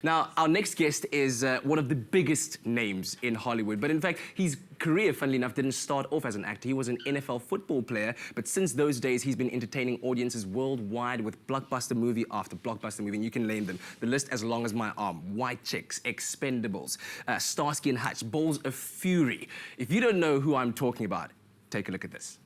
Now, our next guest is one of the biggest names in Hollywood, but in fact, his career, funnily enough, didn't start off as an actor. He was an NFL football player, but since those days, he's been entertaining audiences worldwide with blockbuster movie after blockbuster movie, and you can name them. The list as long as my arm. White Chicks, Expendables, Starsky and Hutch, Balls of Fury. If you don't know who I'm talking about, take a look at this.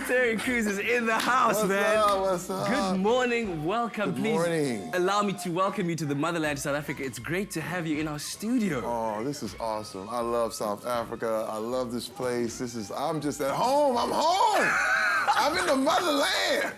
Terry Crews is in the house, man. What's up? Good morning, welcome. Good Please morning. allow me to welcome you to the motherland, South Africa. It's great to have you in our studio. Oh, this is awesome. I love South Africa. I love this place. I'm just at home. I'm home. I'm in the motherland.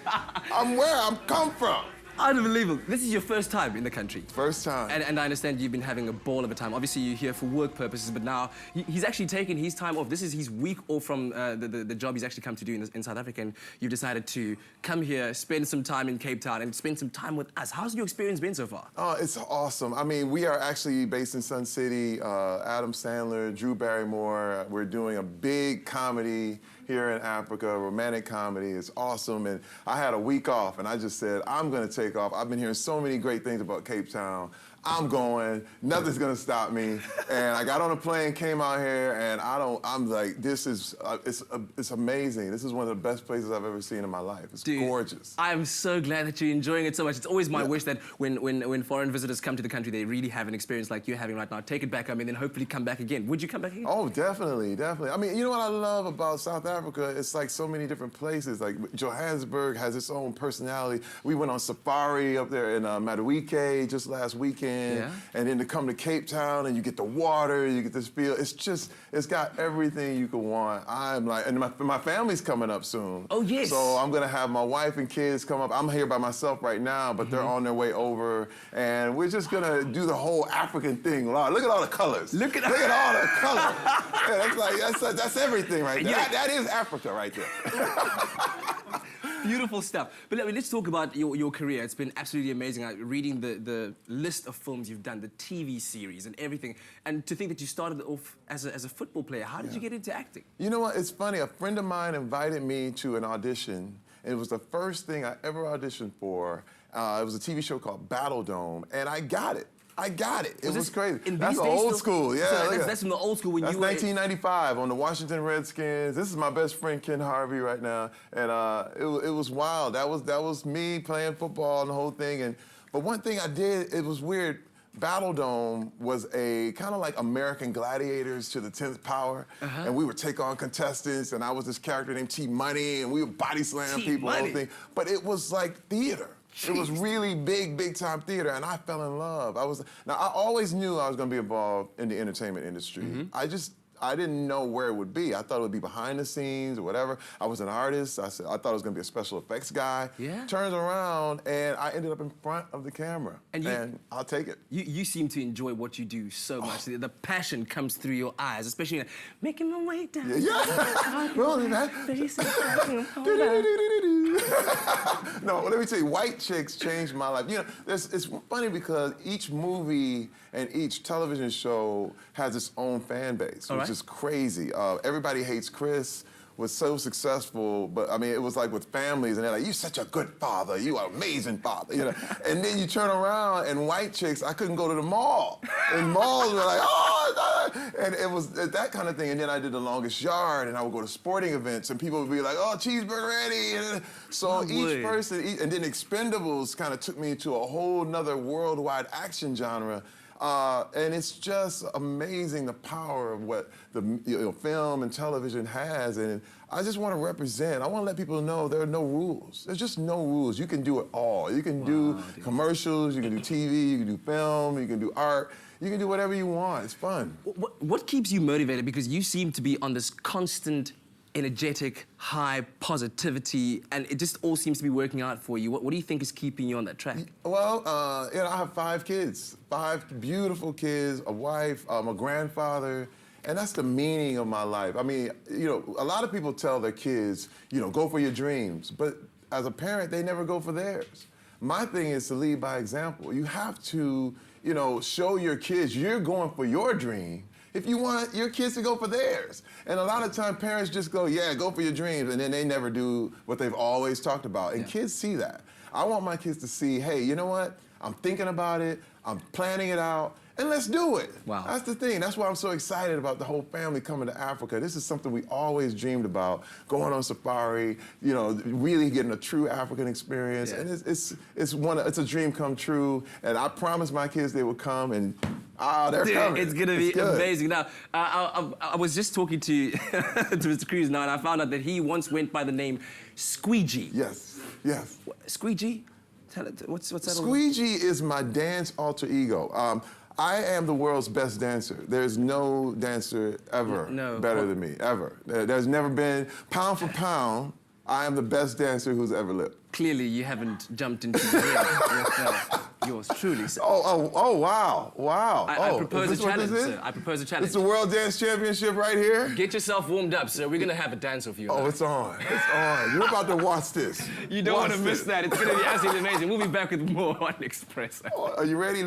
I'm where I'm come from. Unbelievable. This is your first time in the country. First time. And I understand you've been having a ball of a time. Obviously, you're here for work purposes, but now he's actually taken his time off. This is his week off from the job he's actually come to do in South Africa, and you've decided to come here, spend some time in Cape Town, and spend some time with us. How's your experience been so far? Oh, it's awesome. I mean, we are actually based in Sun City. Adam Sandler, Drew Barrymore. We're doing a big comedy here in Africa, romantic comedy. It's awesome. And I had a week off, and I just said, I'm going to take off. I've been hearing so many great things about Cape Town. I'm going, nothing's gonna stop me. And I got on a plane, came out here, and I'm like, this is, it's amazing. This is one of the best places I've ever seen in my life. It's gorgeous. I'm so glad that you're enjoying it so much. It's always my wish that when foreign visitors come to the country, they really have an experience like you're having right now. Take it back home and then hopefully come back again. Would you come back again? Oh, definitely, definitely. I mean, you know what I love about South Africa? It's like so many different places. Like Johannesburg has its own personality. We went on safari up there in Madueke just last weekend. Yeah. And then to come to Cape Town and you get the water, you get this feel. It's got everything you could want. I'm like, and my family's coming up soon. Oh, yes. So I'm gonna have my wife and kids come up. I'm here by myself right now, but they're on their way over. And we're just gonna do the whole African thing. Look at all the colors. Look at all the colors. Yeah, that's everything right there. Yeah. That is Africa right there. Beautiful stuff. But let's talk about your career. It's been absolutely amazing. Reading the list of films you've done, the TV series and everything. And to think that you started off as a football player. How did you get into acting? You know what? It's funny. A friend of mine invited me to an audition. And it was the first thing I ever auditioned for. It was a TV show called Battle Dome. And I got it. It was crazy. That's old school, yeah. So that's from the old school when you were... That's 1995 on the Washington Redskins. This is my best friend, Ken Harvey, right now. And it was wild. That was me playing football and the whole thing. But one thing I did, it was weird. Battle Dome was a kind of like American Gladiators to the 10th power. And we would take on contestants, and I was this character named T-Money, and we would body slam people and the whole thing. But it was like theater. Jeez. It was really big time theater, and I fell in love. Now, I always knew I was going to be involved in the entertainment industry. I didn't know where it would be. I thought it would be behind the scenes or whatever. I was an artist. I thought I was going to be a special effects guy. Yeah. Turns around, and I ended up in front of the camera. And I'll take it. You seem to enjoy what you do so much. The passion comes through your eyes, especially making my way down. No, let me tell you, White Chicks changed my life. You know, it's funny because each movie and each television show has its own fan base, which is crazy. Everybody Hates Chris was so successful, but I mean, it was like with families, and they're like, "You're such a good father. You are an amazing father," you know. And then you turn around, and White Chicks, I couldn't go to the mall, and malls were like, "Oh," and it was that kind of thing. And then I did The Longest Yard, and I would go to sporting events, and people would be like, "Oh, cheeseburger ready." And so each person, and then Expendables kind of took me to a whole nother worldwide action genre. And it's just amazing the power of what the film and television has, and I just want to represent. I want to let people know there are no rules. There's just no rules. You can do it all. You can do commercials, you can do TV, you can do film, you can do art. You can do whatever you want. It's fun. What keeps you motivated? Because you seem to be on this constant energetic, high positivity, and it just all seems to be working out for you. What do you think is keeping you on that track? Well, I have 5 kids, 5 beautiful kids, a wife, a grandfather, and that's the meaning of my life. I mean, a lot of people tell their kids, go for your dreams, but as a parent, they never go for theirs. My thing is to lead by example. You have to, show your kids you're going for your dream if you want your kids to go for theirs. And a lot of times parents just go, yeah, go for your dreams, and then they never do what they've always talked about. And kids see that. I want my kids to see, hey, you know what? I'm thinking about it, I'm planning it out, and let's do it. Wow. That's the thing. That's why I'm so excited about the whole family coming to Africa. This is something we always dreamed about, going on safari, really getting a true African experience. Yeah. And it's a dream come true. And I promised my kids they would come, and they're coming. It's gonna be amazing. Now, I was just talking to Mr. Cruz now, and I found out that he once went by the name Squeegee. Yes, yes. Squeegee? What's that? Squeegee is my dance alter ego. I am the world's best dancer. There's no dancer ever better than me, ever. There's never been, pound for pound, I am the best dancer who's ever lived. Clearly, you haven't jumped into the ring with yours truly. So. Wow. I propose a challenge, sir. I propose a challenge. It's the World Dance Championship right here? Get yourself warmed up, sir. We're going to have a dance off you. Oh, it's on. It's on. You're about to watch this. You don't want to miss that. It's going to be absolutely amazing. We'll be back with more on Express. Are you ready?